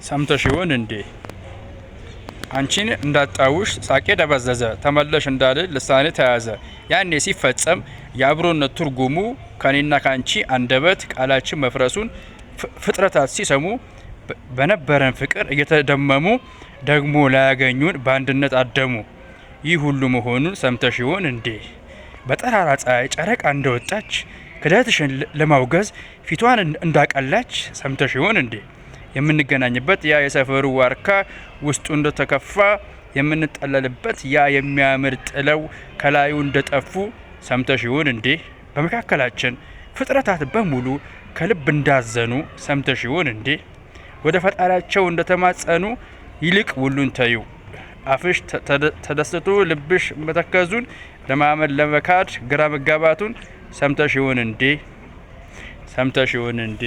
ሰምተሽ ይሆን እንዴ? አንቺን እንዳጣውሽ ሳቄ ደበዘዘ ተመለሽ እንዳልል ልሳኔ ተያዘ። ያኔ ሲፈጸም የአብሮነት ትርጉሙ ከኔና ካንቺ አንደበት ቃላችን መፍረሱን ፍጥረታት ሲሰሙ በነበረን ፍቅር እየተደመሙ ደግሞ ላያገኙን በአንድነት አደሙ። ይህ ሁሉ መሆኑን ሰምተሽ ይሆን እንዴ? በጠራራ ፀሐይ ጨረቃ እንደወጣች ክደትሽን ለማውገዝ ፊቷን እንዳቀላች ሰምተሽ ይሆን እንዴ? የምንገናኝበት ያ የሰፈሩ ዋርካ ውስጡ እንደተከፋ የምንጠለልበት ያ የሚያምር ጥለው ከላዩ እንደጠፉ ሰምተሽ ይሆን እንዴ? በመካከላችን ፍጥረታት በሙሉ ከልብ እንዳዘኑ ሰምተሽ ይሆን እንዴ? ወደ ፈጣሪያቸው እንደተማጸኑ ይልቅ ሁሉን ተዩ አፍሽ ተደስቶ ልብሽ መተከዙን ለማመን ለመካድ ግራ መጋባቱን ሰምተሽ ይሆን እንዴ? ሰምተሽ ይሆን እንዴ?